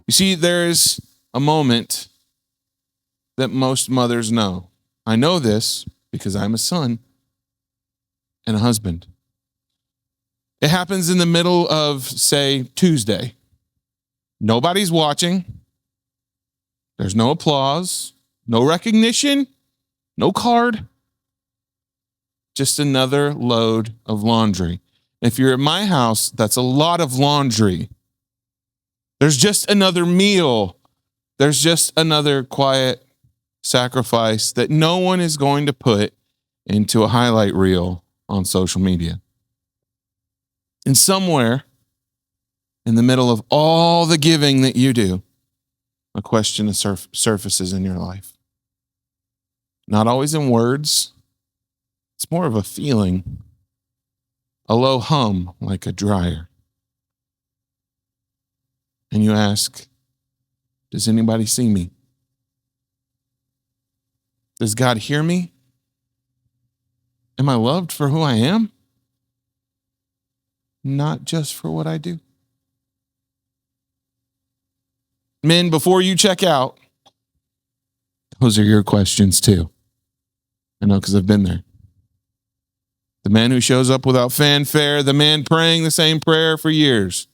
You see, there's a moment that most mothers know. I know this because I'm a son and a husband. It happens in the middle of, say, Tuesday. Nobody's watching. There's no applause, no recognition, no card. Just another load of laundry. If you're at my house, that's a lot of laundry. There's just another meal. There's just another quiet sacrifice that no one is going to put into a highlight reel on social media. And somewhere in the middle of all the giving that you do, a question surfaces in your life. Not always in words. It's more of a feeling, a low hum like a dryer. And you ask, does anybody see me? Does God hear me? Am I loved for who I am? Not just for what I do. Men, before you check out, those are your questions too. I know because I've been there. The man who shows up without fanfare, the man praying the same prayer for years,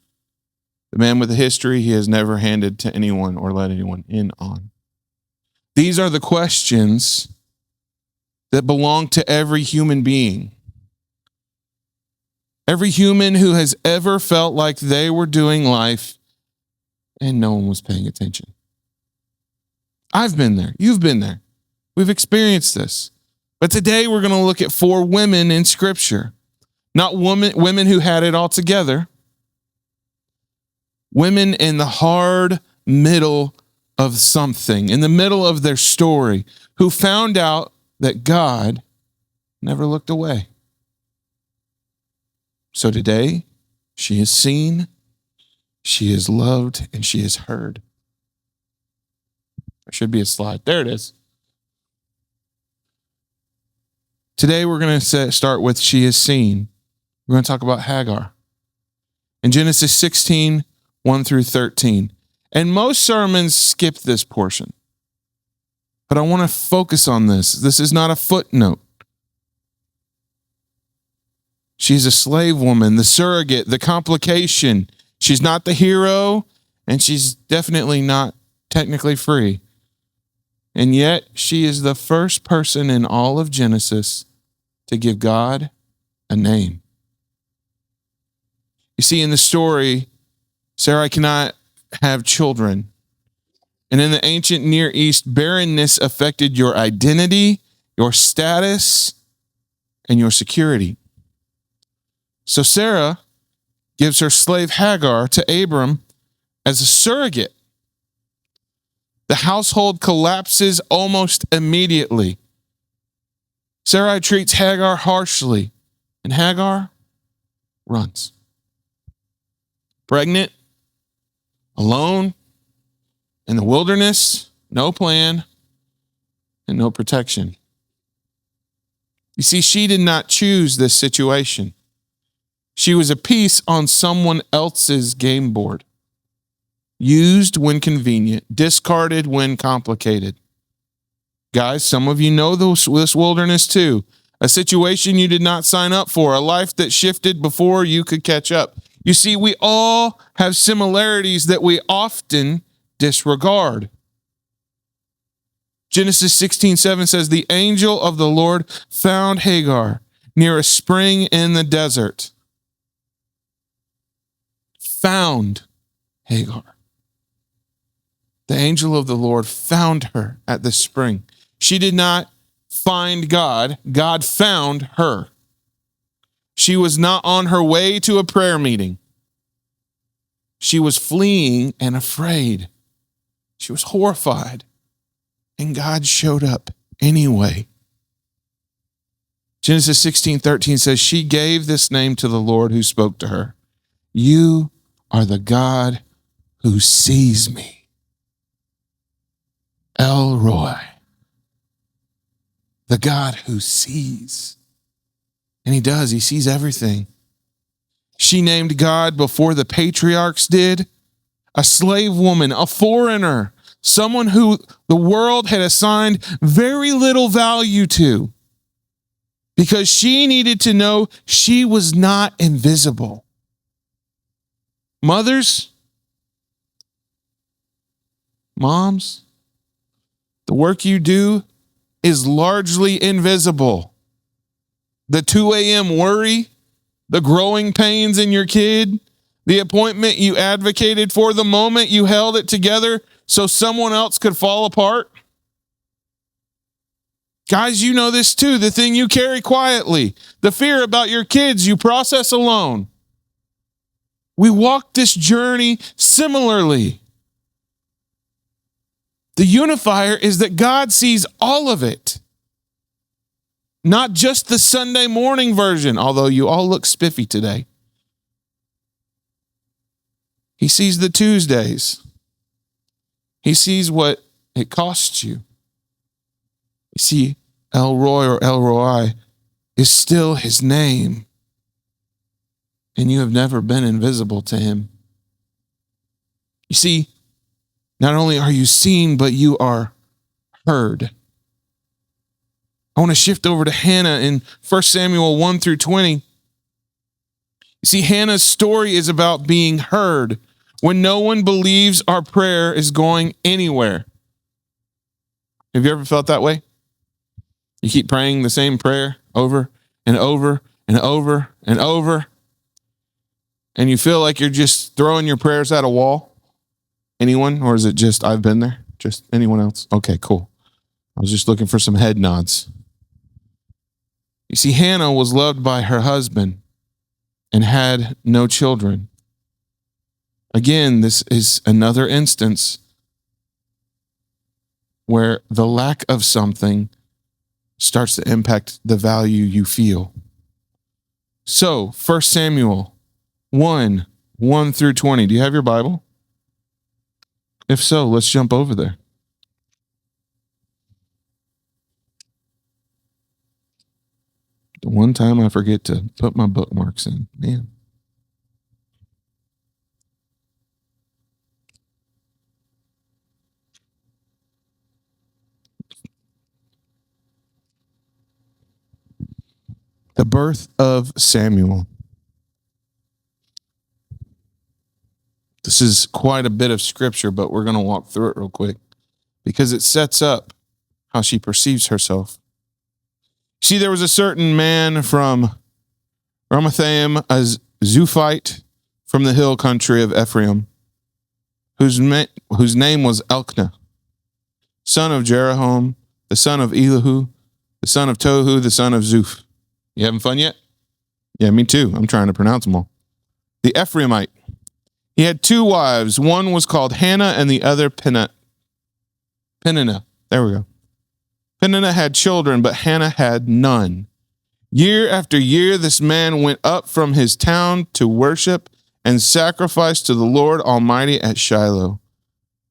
the man with a history he has never handed to anyone or let anyone in on. These are the questions that belong to every human being. Every human who has ever felt like they were doing life and no one was paying attention. I've been there. You've been there. We've experienced this. But today we're going to look at 4 women in Scripture. Not women who had it all together. Women in the hard middle of something, in the middle of their story, who found out that God never looked away. So today, she is seen, she is loved, and she is heard. There should be a slide. There it is. Today, we're going to start with she is seen. We're going to talk about Hagar. In Genesis 16, 1 through 13. And most sermons skip this portion. But I want to focus on this. This is not a footnote. She's a slave woman, the surrogate, the complication. She's not the hero, and she's definitely not technically free. And yet, she is the first person in all of Genesis to give God a name. You see, in the story, Sarai cannot have children. And in the ancient Near East, barrenness affected your identity, your status, and your security. So Sarah gives her slave Hagar to Abram as a surrogate. The household collapses almost immediately. Sarai treats Hagar harshly, and Hagar runs. Pregnant, alone, in the wilderness, no plan, and no protection. You see, she did not choose this situation. She was a piece on someone else's game board. Used when convenient, discarded when complicated. Guys, some of you know this wilderness too. A situation you did not sign up for, a life that shifted before you could catch up. You see, we all have similarities that we often disregard. Genesis 16:7 says, the angel of the Lord found Hagar near a spring in the desert. Found Hagar. The angel of the Lord found her at the spring. She did not find God. God found her. She was not on her way to a prayer meeting. She was fleeing and afraid. She was horrified. And God showed up anyway. Genesis 16:13 says, she gave this name to the Lord who spoke to her. You are the God who sees me. El Roi. The God who sees. And he does. He sees everything. She named God before the patriarchs did. a slave woman, a foreigner, someone who the world had assigned very little value to, because she needed to know she was not invisible. Mothers, moms, the work you do is largely invisible. The 2 a.m. worry, the growing pains in your kid, the appointment you advocated for, the moment you held it together so someone else could fall apart. Guys, you know this too. The thing you carry quietly, the fear about your kids you process alone. We walk this journey similarly. The unifier is that God sees all of it. Not just the Sunday morning version, although you all look spiffy today. He sees the Tuesdays. He sees what it costs you. You see, El Roi or El Roi is still his name. And you have never been invisible to him. You see, not only are you seen, but you are heard. I want to shift over to Hannah in 1 Samuel 1 through 20. You see, Hannah's story is about being heard when no one believes our prayer is going anywhere. Have you ever felt that way? You keep praying the same prayer over and over and over and over, and you feel like you're just throwing your prayers at a wall. Anyone? Or is it just I've been there? Just anyone else? Okay, cool. I was just looking for some head nods. You see, Hannah was loved by her husband and had no children. Again, this is another instance where the lack of something starts to impact the value you feel. So, 1 Samuel 1 through 20. Do you have your Bible? If so, let's jump over there. The one time I forget to put my bookmarks in, man. The birth of Samuel. This is quite a bit of scripture, but we're going to walk through it real quick because it sets up how she perceives herself. See, there was a certain man from Ramathaim, a Zuphite from the hill country of Ephraim, whose name was Elkanah, son of Jeroham, the son of Elihu, the son of Tohu, the son of Zuph. You having fun yet? Yeah, me too. I'm trying to pronounce them all. The Ephraimite. He had 2 wives. One was called Hannah and the other Peninnah. There we go. Peninnah had children, but Hannah had none. Year after year, this man went up from his town to worship and sacrifice to the Lord Almighty at Shiloh,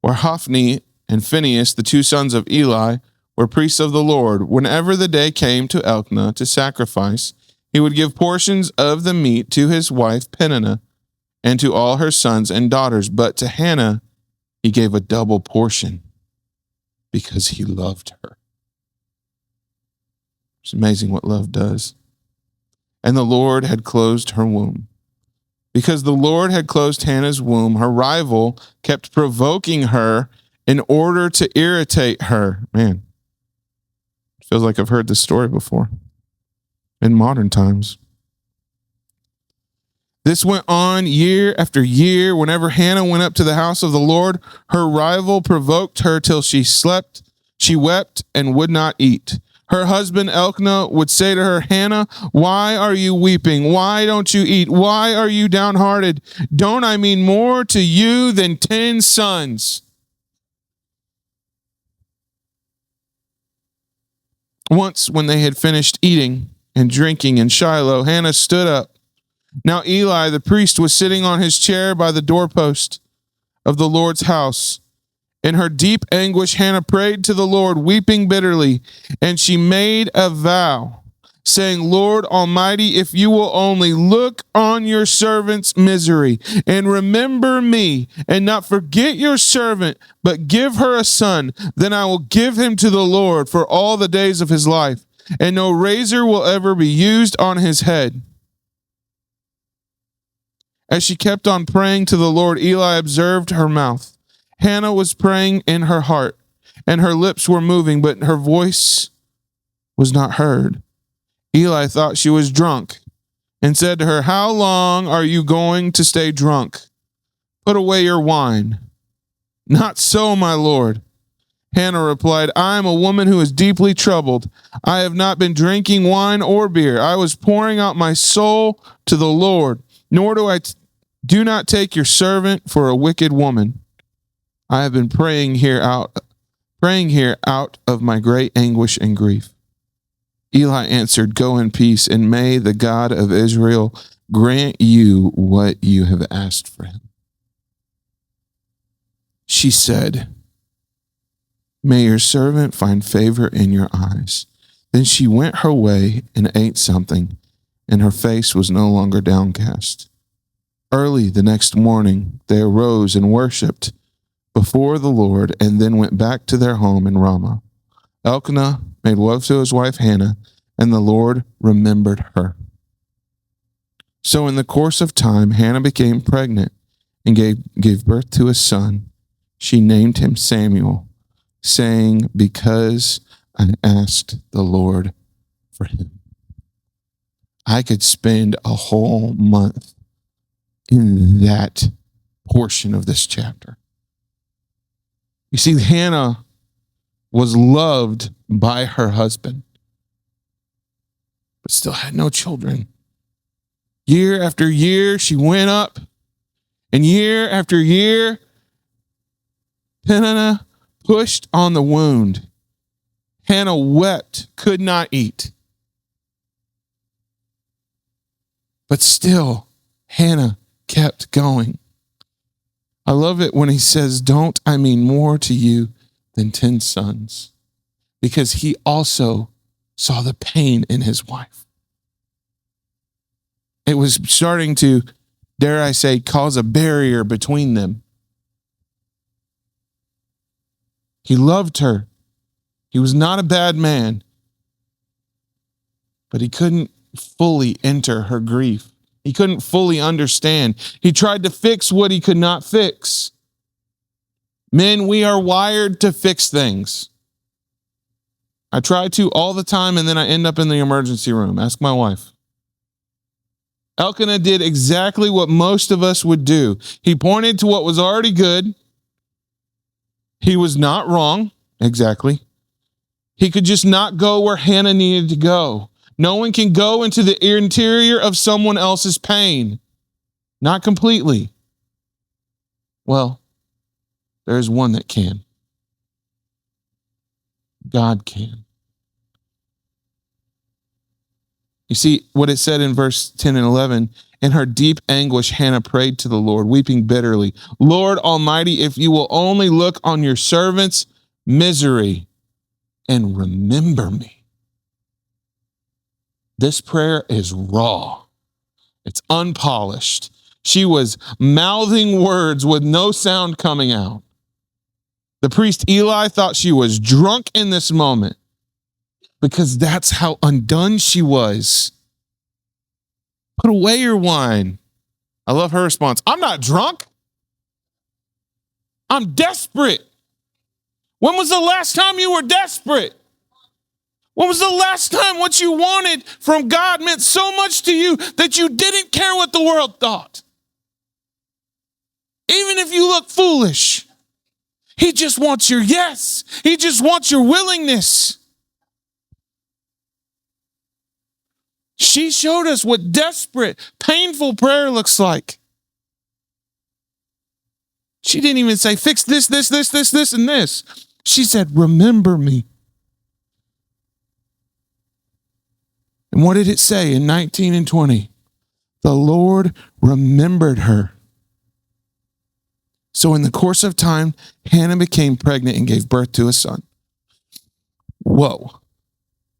where Hophni and Phinehas, the 2 sons of Eli, were priests of the Lord. Whenever the day came to Elkanah to sacrifice, he would give portions of the meat to his wife Peninnah and to all her sons and daughters. But to Hannah, he gave a double portion because he loved her. It's amazing what love does. And the Lord had closed her womb. Because the Lord had closed Hannah's womb, her rival kept provoking her in order to irritate her. Man, feels like I've heard this story before in modern times. This went on year after year. Whenever Hannah went up to the house of the Lord, her rival provoked her till she slept. She wept and would not eat. Her husband Elkanah would say to her, Hannah, why are you weeping? Why don't you eat? Why are you downhearted? Don't I mean more to you than 10 sons? Once, when they had finished eating and drinking in Shiloh, Hannah stood up. Now Eli, the priest, was sitting on his chair by the doorpost of the Lord's house. In her deep anguish, Hannah prayed to the Lord, weeping bitterly, and she made a vow. saying, Lord Almighty, if you will only look on your servant's misery and remember me and not forget your servant, but give her a son, then I will give him to the Lord for all the days of his life, and no razor will ever be used on his head. As she kept on praying to the Lord, Eli observed her mouth. Hannah was praying in her heart, and her lips were moving, but her voice was not heard. Eli thought she was drunk and said to her, How long are you going to stay drunk? Put away your wine. Not so, my lord. Hannah replied, I am a woman who is deeply troubled. I have not been drinking wine or beer. I was pouring out my soul to the Lord, nor do not take your servant for a wicked woman. I have been praying here out of my great anguish and grief. Eli answered, Go in peace, and may the God of Israel grant you what you have asked for him. She said, May your servant find favor in your eyes. Then she went her way and ate something, and her face was no longer downcast. Early the next morning, they arose and worshipped before the Lord, and then went back to their home in Ramah. Elkanah made love to his wife Hannah, and the Lord remembered her. So in the course of time, Hannah became pregnant and gave birth to a son. She named him Samuel, saying, Because I asked the Lord for him. I could spend a whole month in that portion of this chapter. You see, Hannah was loved by her husband, but still had no children. Year after year, she went up, and year after year, Peninnah pushed on the wound. Hannah wept, could not eat. But still, Hannah kept going. I love it when he says, Don't I mean more to you than 10 sons? Because he also saw the pain in his wife. It was starting to, dare I say, cause a barrier between them. He loved her. He was not a bad man, but he couldn't fully enter her grief. He couldn't fully understand. He tried to fix what he could not fix. Men, we are wired to fix things. I try to all the time, and then I end up in the emergency room. Ask my wife. Elkanah did exactly what most of us would do. He pointed to what was already good. He was not wrong, exactly. He could just not go where Hannah needed to go. No one can go into the interior of someone else's pain. Not completely. Well, there's one that can. God can. You see what it said in verse 10 and 11. In her deep anguish, Hannah prayed to the Lord, weeping bitterly. Lord Almighty, if you will only look on your servant's misery and remember me. This prayer is raw. It's unpolished. She was mouthing words with no sound coming out. The priest Eli thought she was drunk in this moment because that's how undone she was. Put away your wine. I love her response. I'm not drunk. I'm desperate. When was the last time you were desperate? When was the last time what you wanted from God meant so much to you that you didn't care what the world thought? Even if you look foolish, he just wants your yes. He just wants your willingness. She showed us what desperate, painful prayer looks like. She didn't even say, fix this, and this. She said, remember me. And what did it say in 19 and 20? The Lord remembered her. So in the course of time, Hannah became pregnant and gave birth to a son. Whoa.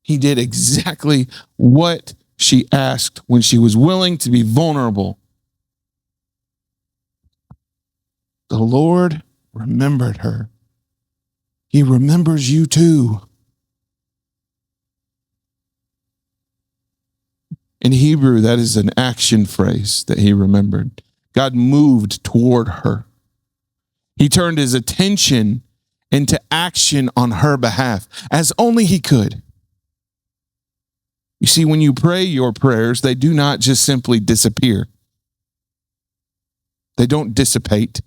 He did exactly what she asked when she was willing to be vulnerable. The Lord remembered her. He remembers you too. In Hebrew, that is an action phrase that he remembered. God moved toward her. He turned his attention into action on her behalf, as only he could. You see, when you pray your prayers, they do not just simply disappear. They don't dissipate.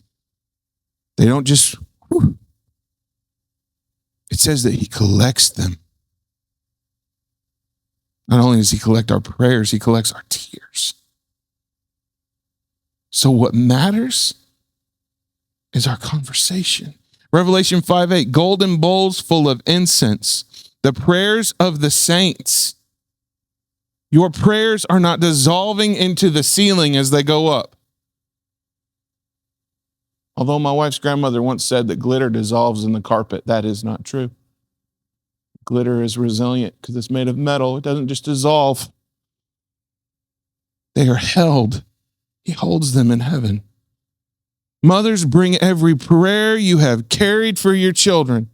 They don't just, whew. It says that he collects them. Not only does he collect our prayers, he collects our tears. So what matters is our conversation. Revelation 5:8, golden bowls full of incense, the prayers of the saints. Your prayers are not dissolving into the ceiling as they go up. Although my wife's grandmother once said that glitter dissolves in the carpet, that is not true. Glitter is resilient because it's made of metal. It doesn't just dissolve. They are held. He holds them in heaven. Mothers, bring every prayer you have carried for your children.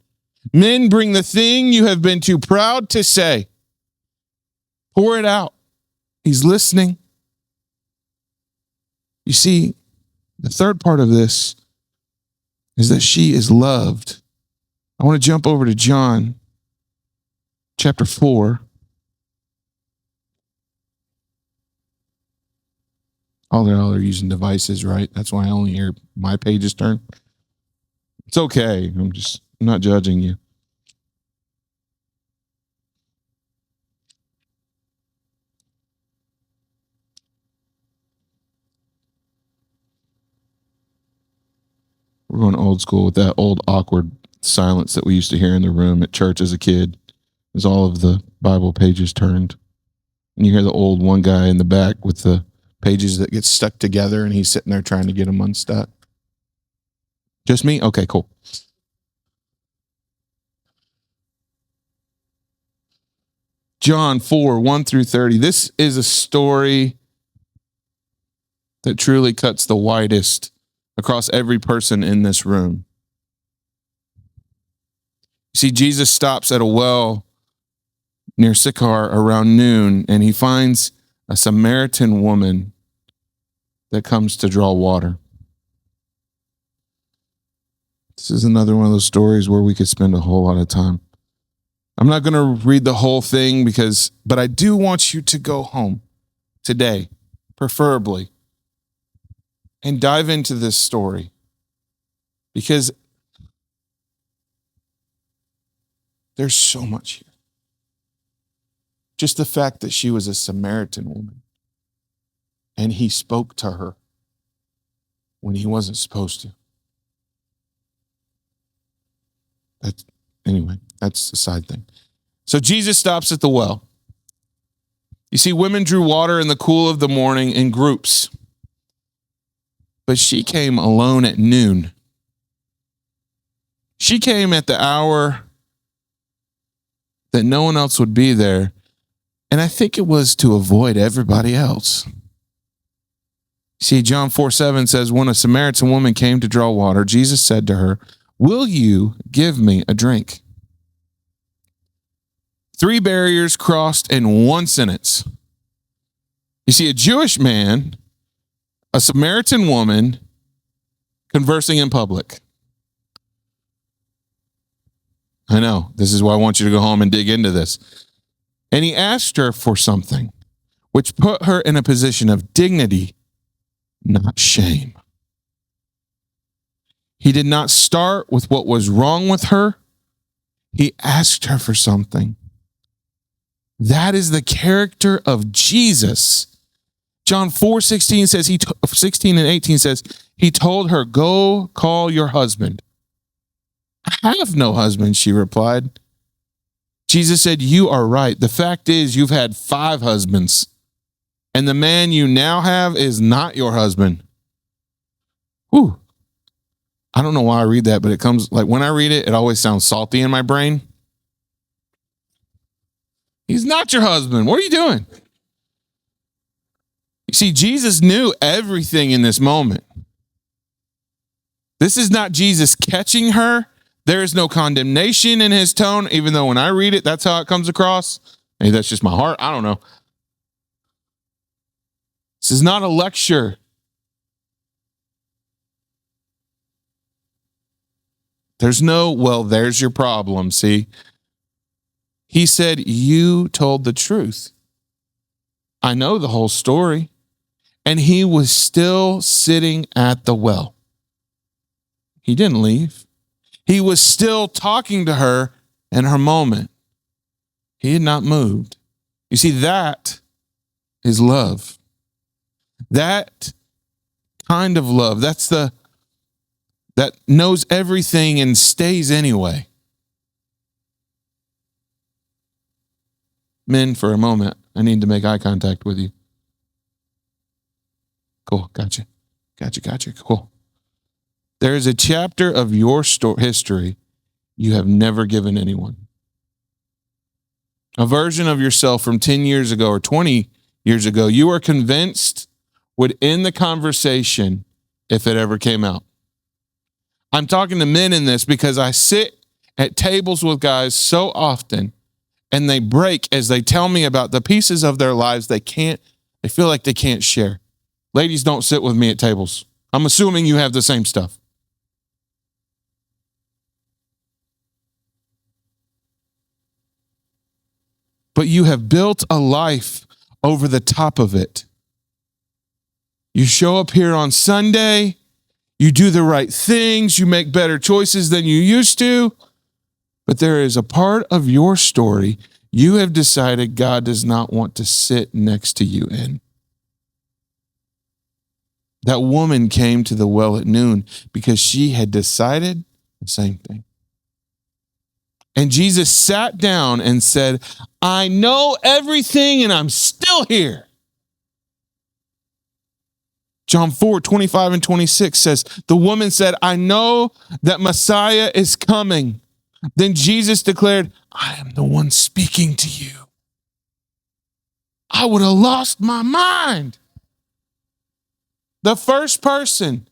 Men, bring the thing you have been too proud to say. Pour it out. He's listening. You see, the third part of this is that she is loved. I want to jump over to John chapter 4. All they're using devices, right? That's why I only hear my pages turn. It's okay. I'm not judging you. We're going old school with that old awkward silence that we used to hear in the room at church as a kid, as all of the Bible pages turned. And you hear the old one guy in the back with the pages that get stuck together, and he's sitting there trying to get them unstuck. Just me? Okay, cool. John 4, 1 through 30. This is a story that truly cuts the widest across every person in this room. See, Jesus stops at a well near Sychar around noon, and he finds a Samaritan woman that comes to draw water. This is another one of those stories where we could spend a whole lot of time. I'm not going to read the whole thing but I do want you to go home today, preferably, and dive into this story, because there's so much here. Just the fact that she was a Samaritan woman and he spoke to her when he wasn't supposed to. That's a side thing. So Jesus stops at the well. You see, women drew water in the cool of the morning in groups, but she came alone at noon. She came at the hour that no one else would be there, and I think it was to avoid everybody else. See, John 4:7 says, when a Samaritan woman came to draw water, Jesus said to her, "Will you give me a drink?" 3 barriers crossed in one sentence. You see, a Jewish man, a Samaritan woman, conversing in public. I know, this is why I want you to go home and dig into this. And he asked her for something, which put her in a position of dignity, not shame. He did not start with what was wrong with her. He asked her for something. That is the character of Jesus. John 4:16 says, 16 and 18 says, he told her, "Go call your husband." "I have no husband," she replied. Jesus said, "You are right. The fact is, you've had 5 husbands, and the man you now have is not your husband." Whew. I don't know why I read that, but it comes, like, when I read it, it always sounds salty in my brain. He's not your husband. What are you doing? You see, Jesus knew everything in this moment. This is not Jesus catching her. There is no condemnation in his tone, even though when I read it, that's how it comes across. Maybe that's just my heart. I don't know. This is not a lecture. There's no, well, there's your problem, see? He said, you told the truth. I know the whole story. And he was still sitting at the well. He didn't leave. He was still talking to her in her moment. He had not moved. You see, that is love. That kind of love, that knows everything and stays anyway. Men, for a moment, I need to make eye contact with you. Cool, gotcha. Cool. There is a chapter of your history you have never given anyone. A version of yourself from 10 years ago or 20 years ago, you are convinced would end the conversation if it ever came out. I'm talking to men in this because I sit at tables with guys so often and they break as they tell me about the pieces of their lives they feel like they can't share. Ladies don't sit with me at tables. I'm assuming you have the same stuff. But you have built a life over the top of it. You show up here on Sunday, you do the right things, you make better choices than you used to, but there is a part of your story you have decided God does not want to sit next to you in. That woman came to the well at noon because she had decided the same thing. And Jesus sat down and said, I know everything and I'm still here. John 4:25 and 26 says, the woman said, I know that Messiah is coming. Then Jesus declared, I am the one speaking to you. I would have lost my mind. The first person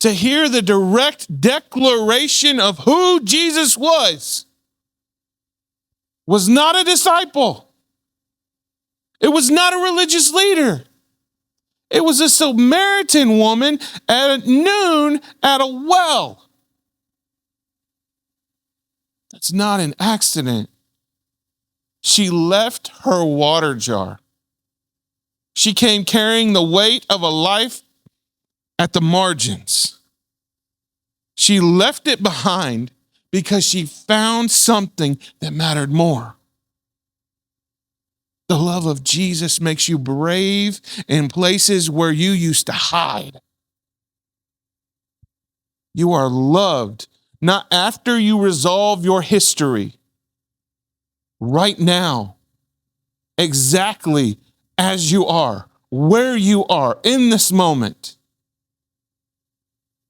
to hear the direct declaration of who Jesus was not a disciple. It was not a religious leader. It was a Samaritan woman at noon at a well. That's not an accident. She left her water jar. She came carrying the weight of a life at the margins. She left it behind because she found something that mattered more. The love of Jesus makes you brave in places where you used to hide. You are loved, not after you resolve your history. Right now, exactly as you are, where you are in this moment.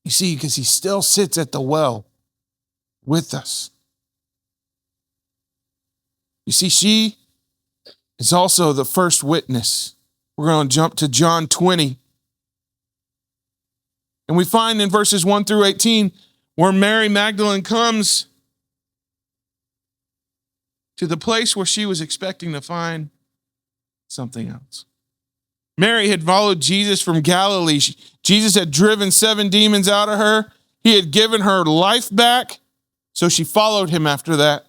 You see, because he still sits at the well with us. You see, she is also the first witness. We're going to jump to John 20. And we find in verses 1 through 18 where Mary Magdalene comes to the place where she was expecting to find something else. Mary had followed Jesus from Galilee. Jesus had driven 7 demons out of her. He had given her life back, so she followed him after that.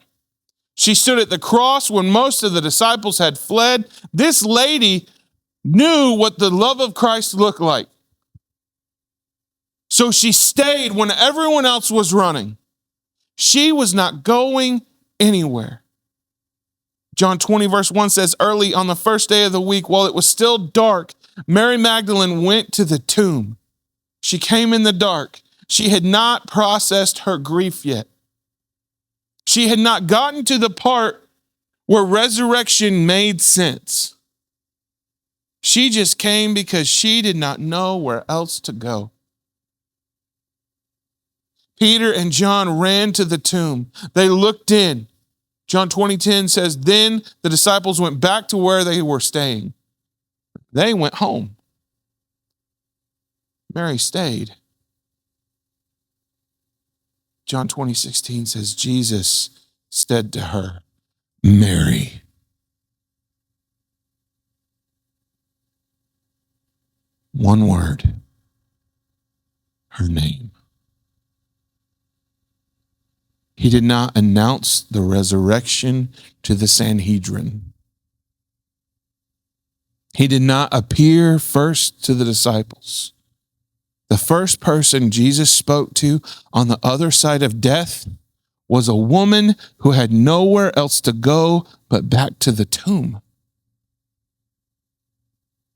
She stood at the cross when most of the disciples had fled. This lady knew what the love of Christ looked like. So she stayed when everyone else was running. She was not going anywhere. John 20 verse 1 says, early on the first day of the week, while it was still dark, Mary Magdalene went to the tomb. She came in the dark. She had not processed her grief yet. She had not gotten to the part where resurrection made sense. She just came because she did not know where else to go. Peter and John ran to the tomb. They looked in. John 20:10 says, then the disciples went back to where they were staying. They went home. Mary stayed. John 20:16 says, Jesus said to her, Mary. One word, her name. He did not announce the resurrection to the Sanhedrin. He did not appear first to the disciples. The first person Jesus spoke to on the other side of death was a woman who had nowhere else to go but back to the tomb.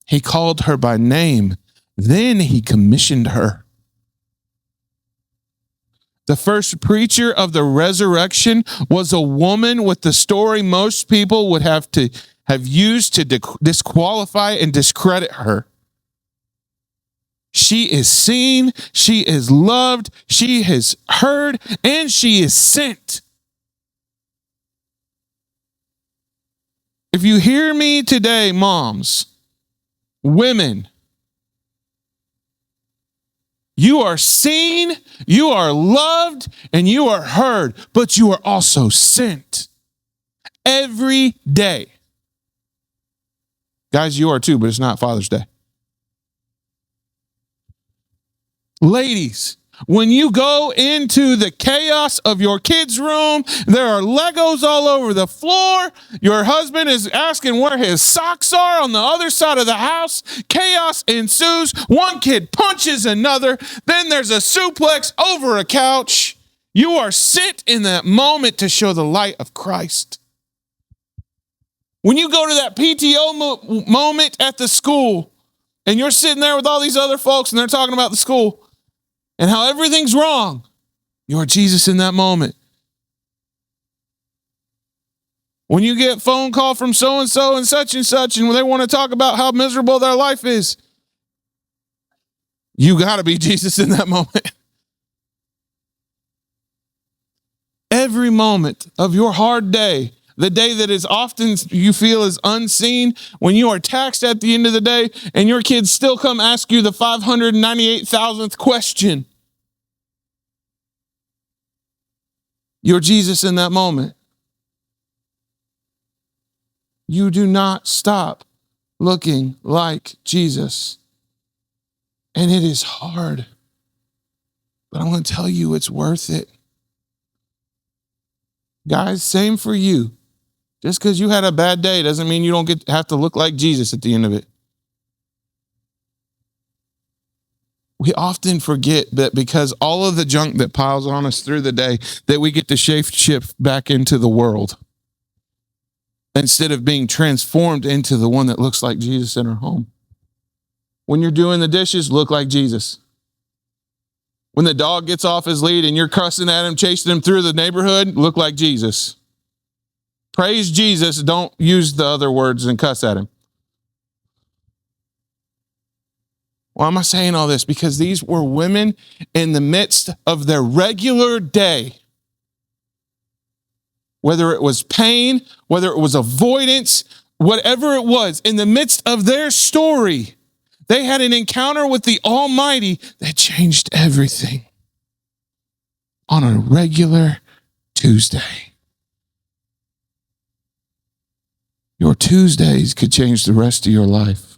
He called her by name. Then he commissioned her. The first preacher of the resurrection was a woman with the story most people would have used to disqualify and discredit her. She is seen, she is loved, she is heard, and she is sent. If you hear me today, moms, women, you are seen, you are loved, and you are heard, but you are also sent every day. Guys, you are too, but it's not Father's Day. Ladies, when you go into the chaos of your kids' room, there are Legos all over the floor. Your husband is asking where his socks are on the other side of the house. Chaos ensues. One kid punches another. Then there's a suplex over a couch. You are sent in that moment to show the light of Christ. When you go to that PTO moment at the school and you're sitting there with all these other folks and they're talking about the school and how everything's wrong, you are Jesus in that moment. When you get a phone call from so-and-so and such and they want to talk about how miserable their life is, you got to be Jesus in that moment. Every moment of your hard day, the day that is often you feel is unseen, when you are taxed at the end of the day and your kids still come ask you the 598,000th question, you're Jesus in that moment. You do not stop looking like Jesus. And it is hard, but I'm going to tell you it's worth it. Guys, same for you. Just because you had a bad day doesn't mean you don't have to look like Jesus at the end of it. We often forget that because all of the junk that piles on us through the day, that we get to shift back into the world instead of being transformed into the one that looks like Jesus in our home. When you're doing the dishes, look like Jesus. When the dog gets off his lead and you're cussing at him, chasing him through the neighborhood, look like Jesus. Praise Jesus. Don't use the other words and cuss at him. Why am I saying all this? Because these were women in the midst of their regular day. Whether it was pain, whether it was avoidance, whatever it was, in the midst of their story, they had an encounter with the Almighty that changed everything on a regular Tuesday. Your Tuesdays could change the rest of your life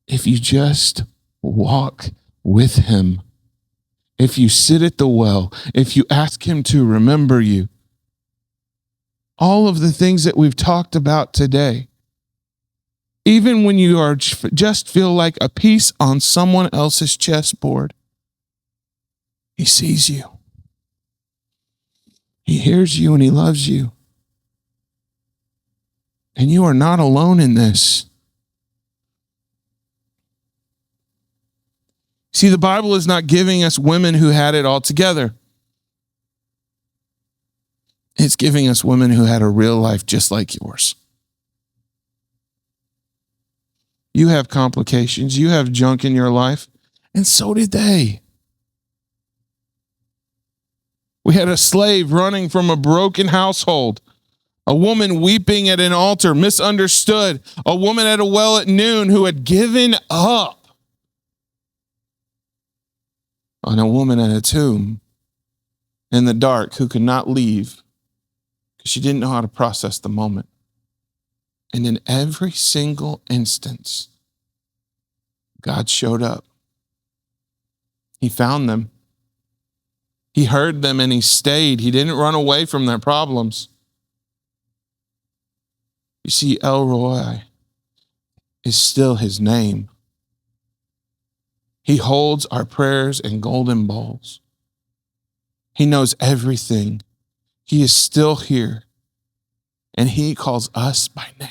if you just walk with him. If you sit at the well, if you ask him to remember you. All of the things that we've talked about today. Even when you are just feel like a piece on someone else's chessboard, he sees you. He hears you and he loves you. And you are not alone in this. See, the Bible is not giving us women who had it all together. It's giving us women who had a real life just like yours. You have complications. You have junk in your life. And so did they. We had a slave running from a broken household, a woman weeping at an altar, misunderstood, a woman at a well at noon who had given up, and a woman at a tomb in the dark who could not leave because she didn't know how to process the moment. And in every single instance, God showed up. He found them. He heard them and he stayed. He didn't run away from their problems. You see, El Roi is still his name. He holds our prayers in golden bowls. He knows everything. He is still here. And he calls us by name.